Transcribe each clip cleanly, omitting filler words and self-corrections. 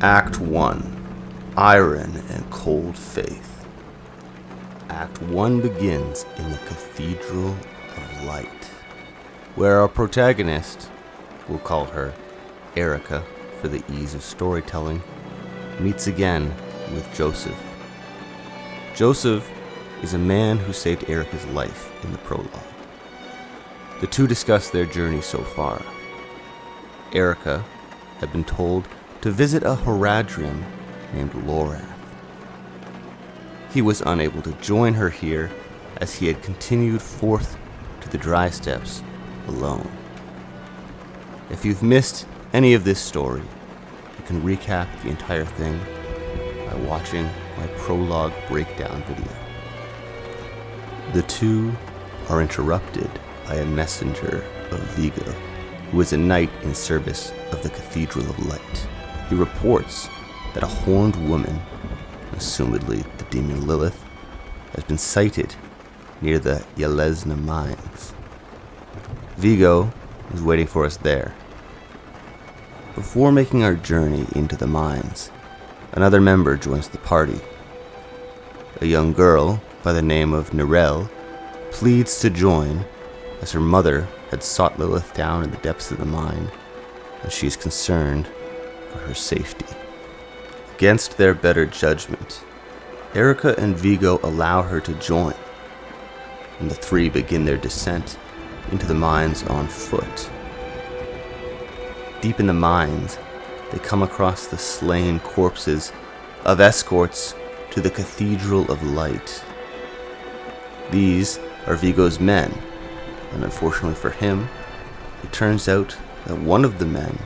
Act 1. Iron and Cold Faith. Act 1 begins in the Cathedral of Light, where our protagonist, we'll call her Erica for the ease of storytelling, meets again with Joseph. Joseph is a man who saved Erica's life in the prologue. The two discuss their journey so far. Erica had been told to visit a Haradrim named Lorath. He was unable to join her here as he had continued forth to the Dry Steppes alone. If you've missed any of this story, you can recap the entire thing by watching my prologue breakdown video. The two are interrupted by a messenger of Vigo, who is a knight in service of the Cathedral of Light. He reports that a horned woman, assumedly the demon Lilith, has been sighted near the Yelesna mines. Vigo is waiting for us there. Before making our journey into the mines, another member joins the party. A young girl by the name of Narelle pleads to join as her mother had sought Lilith down in the depths of the mine, and she is concerned for her safety. Against their better judgment, Erica and Vigo allow her to join, and the three begin their descent into the mines on foot. Deep in the mines, they come across the slain corpses of escorts to the Cathedral of Light. These are Vigo's men, and unfortunately for him, it turns out that one of the men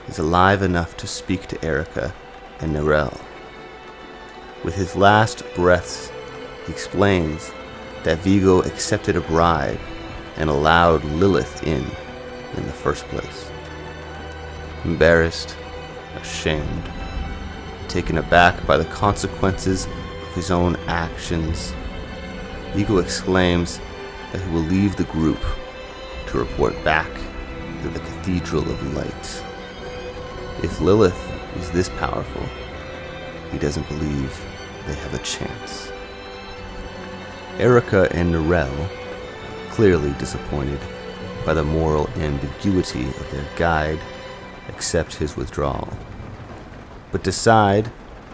is alive enough to speak to Erica and Narelle. With his last breaths, he explains that Vigo accepted a bribe and allowed Lilith in the first place. Embarrassed, ashamed, taken aback by the consequences of his own actions, Vigo exclaims that he will leave the group to report back to the Cathedral of Light. If Lilith is this powerful, he doesn't believe they have a chance. Erica and Narelle, clearly disappointed by the moral ambiguity of their guide, accept his withdrawal, but decide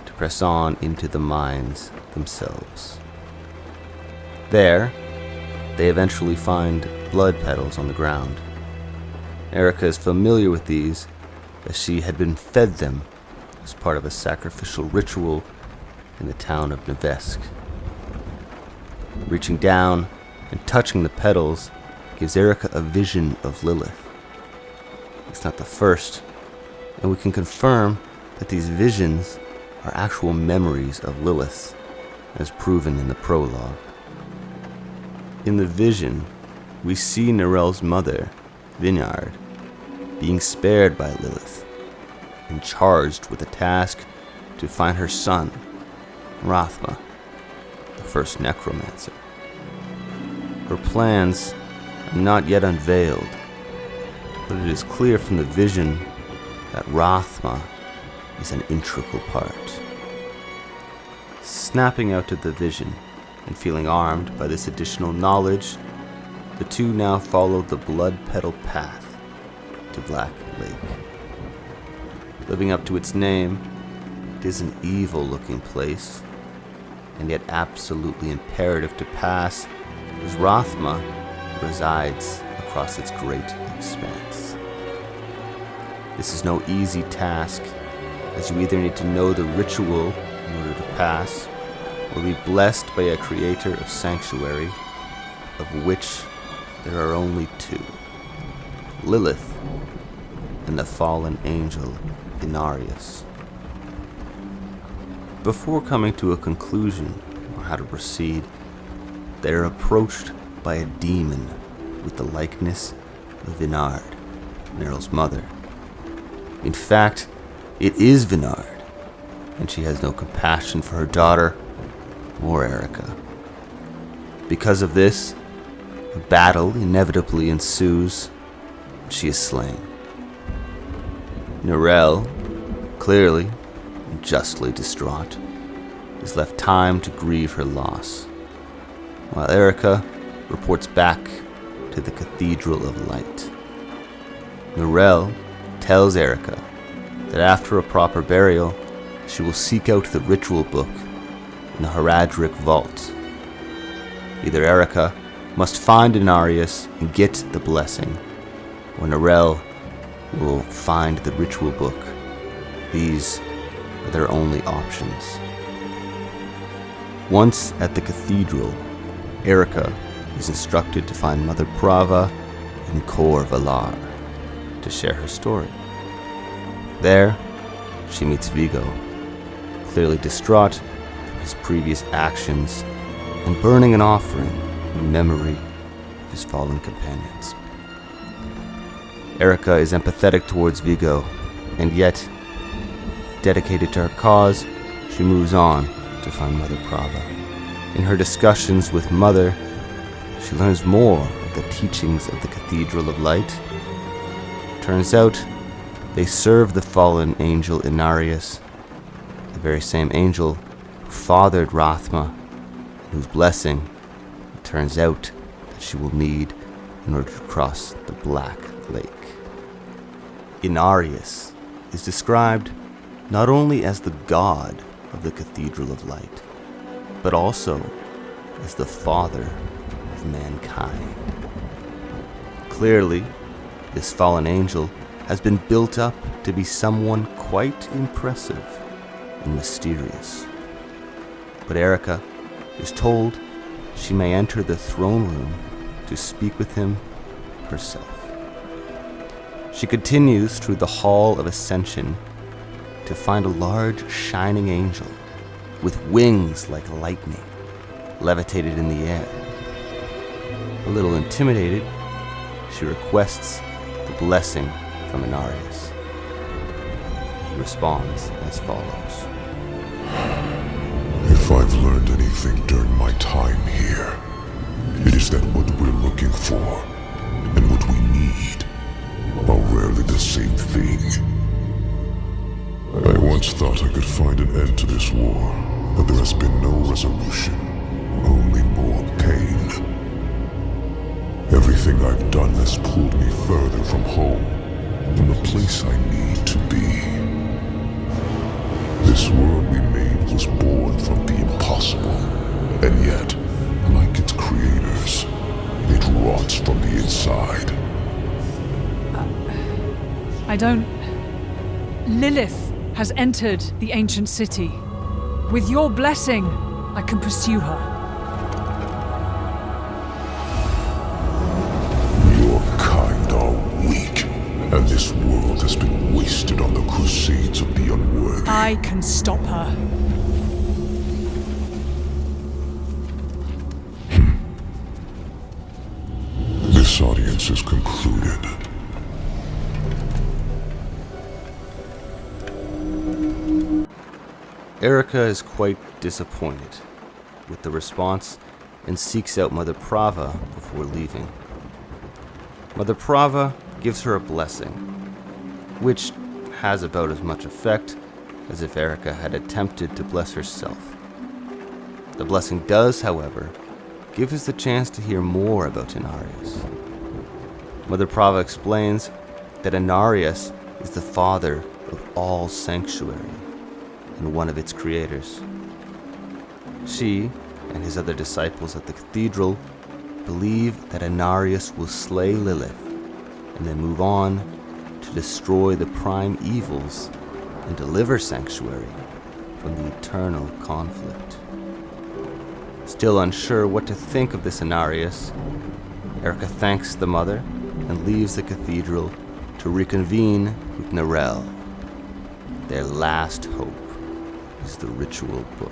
to press on into the mines themselves. There, they eventually find blood petals on the ground. Erica is familiar with these, as she had been fed them as part of a sacrificial ritual in the town of Nevesk. Reaching down and touching the petals gives Erica a vision of Lilith. It's not the first, and we can confirm that these visions are actual memories of Lilith, as proven in the prologue. In the vision, we see Narelle's mother, Vinard, being spared by Lilith and charged with the task to find her son, Rathma, the first necromancer. Her plans are not yet unveiled, but it is clear from the vision that Rathma is an integral part. Snapping out of the vision and feeling armed by this additional knowledge, the two now follow the blood petal path to Black Lake. Living up to its name, it is an evil-looking place, and yet absolutely imperative to pass, as Rathma resides across its great expanse. This is no easy task, as you either need to know the ritual in order to pass, or be blessed by a creator of sanctuary, of which there are only two, Lilith and the fallen angel Inarius. Before coming to a conclusion on how to proceed, they are approached by a demon with the likeness of Vinard, Narelle's mother. In fact, it is Vinard, and she has no compassion for her daughter or Erica. Because of this, a battle inevitably ensues, and she is slain. Narelle, clearly and justly distraught, is left time to grieve her loss, while Erica reports back to the Cathedral of Light. Narelle tells Erica that after a proper burial, she will seek out the ritual book in the Haradric vault. Either Erica must find Inarius and get the blessing, or Narelle will find the ritual book. These are their only options. Once at the cathedral, Erica is instructed to find Mother Prava in Cor Valar to share her story. There, she meets Vigo, clearly distraught from his previous actions and burning an offering in memory of his fallen companions. Erica is empathetic towards Vigo, and yet, dedicated to her cause, she moves on to find Mother Prava. In her discussions with Mother, she learns more of the teachings of the Cathedral of Light. Turns out, they serve the fallen angel Inarius, the very same angel who fathered Rathma, and whose blessing, it turns out, that she will need in order to cross the Black Lake. Inarius is described not only as the god of the Cathedral of Light, but also as the father of mankind. Clearly, this fallen angel has been built up to be someone quite impressive and mysterious. But Erica is told she may enter the throne room to speak with him herself. She continues through the Hall of Ascension to find a large shining angel with wings like lightning, levitated in the air. A little intimidated, she requests the blessing from Inarius. He responds as follows. If I've learned anything during my time here, it is that what we're looking for and what we need are rarely the same thing. I once thought I could find an end to this war, but there has been no resolution, only more pain. Everything I've done has pulled me further from home, from the place I need to be. This world we made was born from the impossible, and yet, like its creators, it rots from the inside. I don't... Lilith has entered the ancient city. With your blessing, I can pursue her. Your kind are weak, and this world has been wasted on the crusades of the unworthy. I can stop her. This audience is concluded. Erica is quite disappointed with the response and seeks out Mother Prava before leaving. Mother Prava gives her a blessing, which has about as much effect as if Erica had attempted to bless herself. The blessing does, however, give us the chance to hear more about Inarius. Mother Prava explains that Inarius is the father of all sanctuary and one of its creators. She and his other disciples at the cathedral believe that Inarius will slay Lilith and then move on to destroy the prime evils and deliver sanctuary from the eternal conflict. Still unsure what to think of this Inarius, Erica thanks the mother and leaves the cathedral to reconvene with Narelle. Their last hope is the ritual book.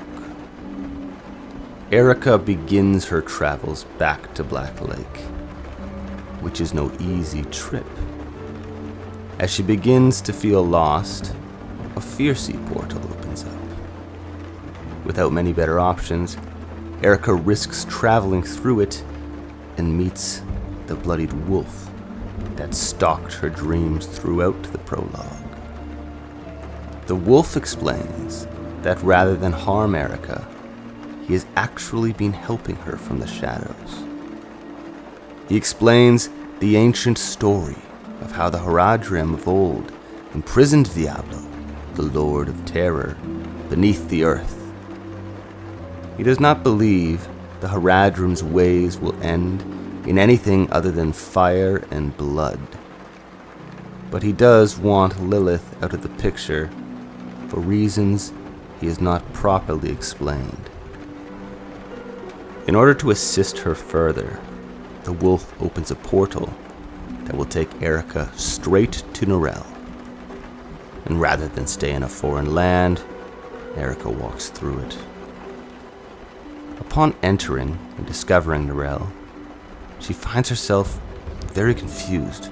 Erica begins her travels back to Black Lake, which is no easy trip. As she begins to feel lost, a Fiercy portal opens up. Without many better options, Erica risks traveling through it and meets the bloodied wolf that stalked her dreams throughout the prologue. The The wolf explains that rather than harm Erica, he has actually been helping her from the shadows. He explains the ancient story of how the Haradrim of old imprisoned Diablo, the Lord of Terror, beneath the earth. He does not believe the Haradrim's ways will end in anything other than fire and blood. But he does want Lilith out of the picture for reasons he has not properly explained. In order to assist her further, the wolf opens a portal that will take Erica straight to Narelle. And rather than stay in a foreign land, Erica walks through it. Upon entering and discovering Narelle, she finds herself very confused.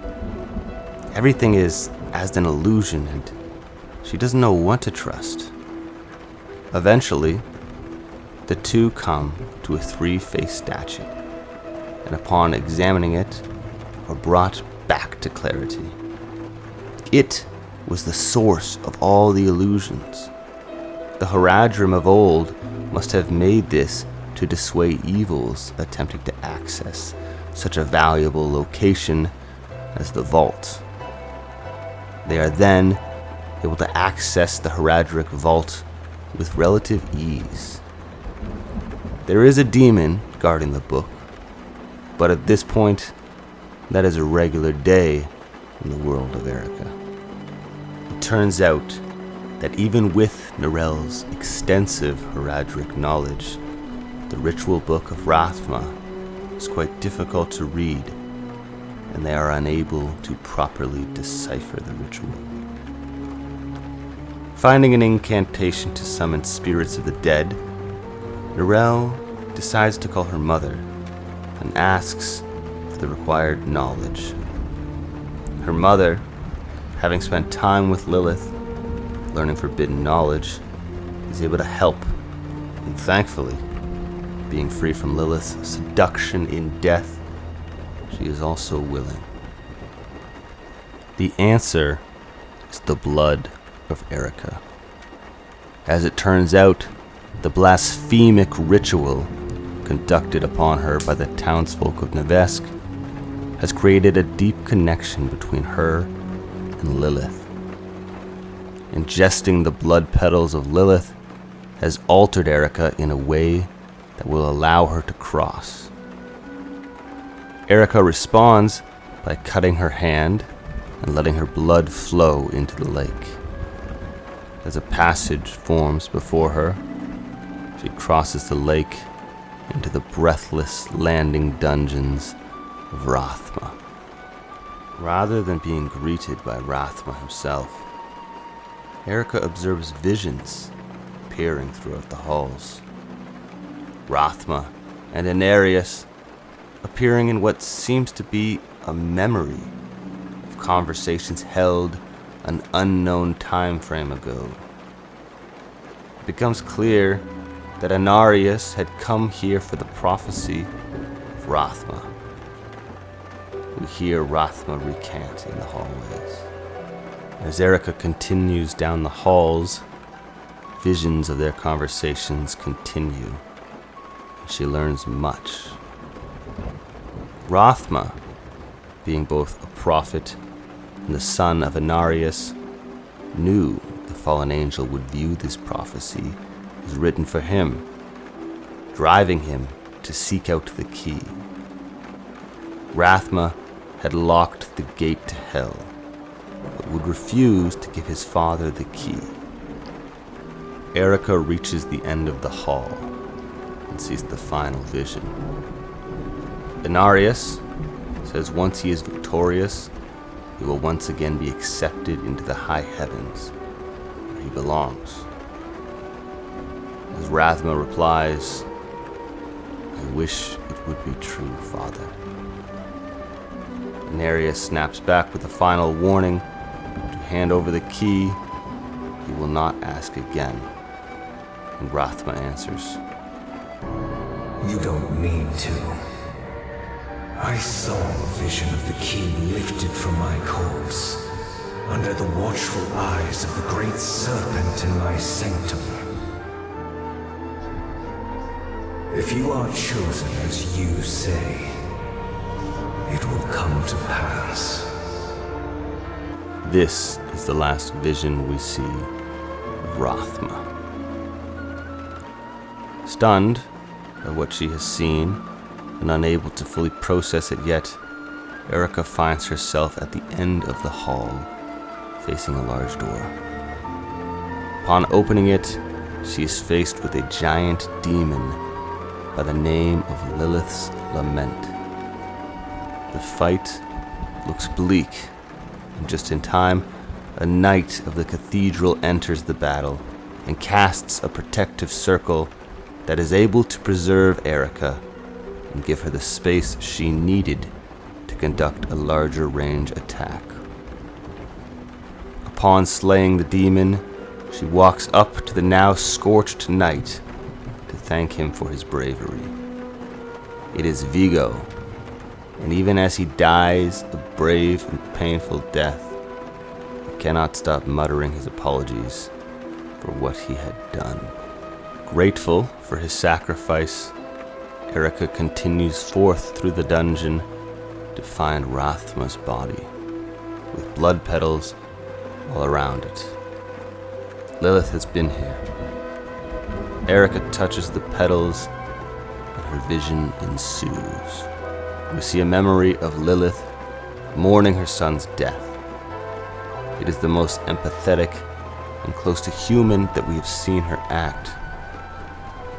Everything is as an illusion, and she doesn't know what to trust. Eventually, the two come to a three-faced statue, and upon examining it, are brought back to clarity. It was the source of all the illusions. The Haradrim of old must have made this to dissuade evils attempting to access such a valuable location as the vault. They are then able to access the Haradric vault with relative ease. There is a demon guarding the book, but at this point, that is a regular day in the world of Erica. It turns out that even with Narelle's extensive Haradric knowledge, the ritual book of Rathma is quite difficult to read, and they are unable to properly decipher the ritual. Finding an incantation to summon spirits of the dead, Narelle decides to call her mother and asks for the required knowledge. Her mother, having spent time with Lilith, learning forbidden knowledge, is able to help, and thankfully, being free from Lilith's seduction in death, she is also willing. The answer is the blood of Erica. As it turns out, the blasphemic ritual conducted upon her by the townsfolk of Nevesk has created a deep connection between her and Lilith. Ingesting the blood petals of Lilith has altered Erica in a way that will allow her to cross. Erica responds by cutting her hand and letting her blood flow into the lake. As a passage forms before her, she crosses the lake into the breathless landing dungeons of Rathma. Rather than being greeted by Rathma himself, Erica observes visions appearing throughout the halls. Rathma and Anarius appearing in what seems to be a memory of conversations held an unknown time frame ago. It becomes clear that Anarius had come here for the prophecy of Rathma. We hear Rathma recant in the hallways. As Erica continues down the halls, visions of their conversations continue. She learns much. Rathma, being both a prophet and the son of Anarius, knew the fallen angel would view this prophecy as written for him, driving him to seek out the key. Rathma had locked the gate to hell, but would refuse to give his father the key. Erica reaches the end of the hall and sees the final vision. Anarius says once he is victorious, he will once again be accepted into the high heavens, where he belongs. As Rathma replies, "I wish it would be true, Father." Anarius snaps back with a final warning to hand over the key. He will not ask again. And Rathma answers, "You don't need to. I saw a vision of the key lifted from my corpse. under the watchful eyes of the great serpent in my sanctum. If you are chosen as you say, it will come to pass. This is the last vision we see of Rathma. Stunned by what she has seen and unable to fully process it yet, Erica finds herself at the end of the hall, facing a large door. Upon opening it, she is faced with a giant demon by the name of Lilith's Lament. The fight looks bleak, and just in time, a knight of the cathedral enters the battle and casts a protective circle that is able to preserve Erica and give her the space she needed to conduct a larger range attack. Upon slaying the demon, she walks up to the now scorched knight to thank him for his bravery. It is Vigo, and even as he dies a brave and painful death, he cannot stop muttering his apologies for what he had done. Grateful for his sacrifice, Erica continues forth through the dungeon to find Rathma's body, with blood petals all around it. Lilith has been here. Erica touches the petals, and her vision ensues. We see a memory of Lilith mourning her son's death. It is the most empathetic and close to human that we have seen her act.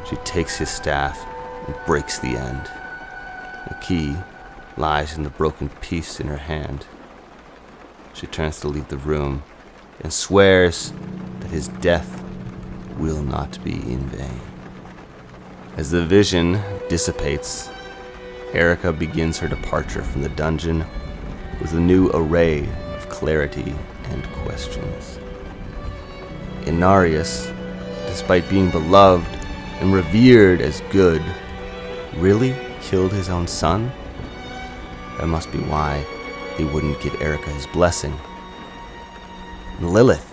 She takes his staff and breaks the end. The key lies in the broken piece in her hand. She turns to leave the room and swears that his death will not be in vain. As the vision dissipates, Erica begins her departure from the dungeon with a new array of clarity and questions. Inarius, despite being beloved and revered as good, really killed his own son? That must be why he wouldn't give Erica his blessing. And Lilith,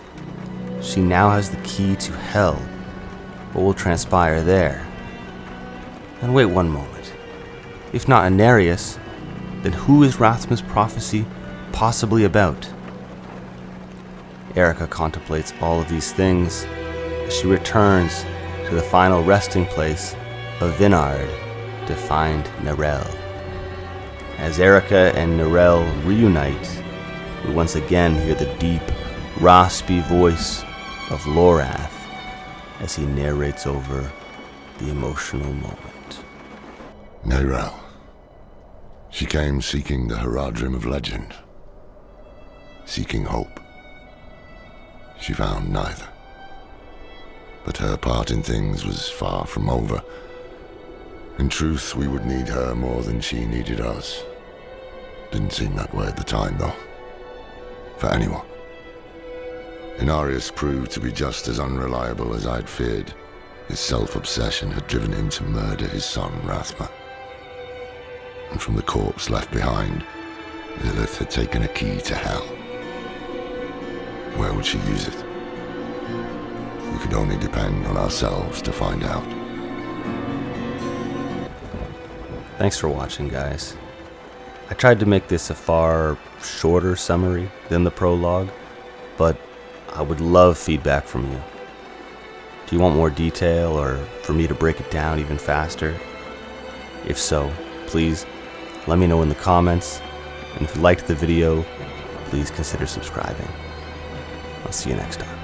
she now has the key to hell. What will transpire there? And wait one moment. If not Inarius, then who is Rathma's prophecy possibly about? Erica contemplates all of these things as she returns to the final resting place of Vinard to find Narelle. As Erica and Narelle reunite, we once again hear the deep, raspy voice of Lorath as he narrates over the emotional moment. Narelle. She came seeking the Haradrim of legend, seeking hope. She found neither. But her part in things was far from over. In truth, we would need her more than she needed us. Didn't seem that way at the time, though. For anyone. Inarius proved to be just as unreliable as I'd feared. His self-obsession had driven him to murder his son, Rathma. And from the corpse left behind, Lilith had taken a key to hell. Where would she use it? We could only depend on ourselves to find out. Thanks for watching, guys. I tried to make this a far shorter summary than the prologue, but I would love feedback from you. Do you want more detail or for me to break it down even faster? If so, please let me know in the comments, and if you liked the video, please consider subscribing. I'll see you next time.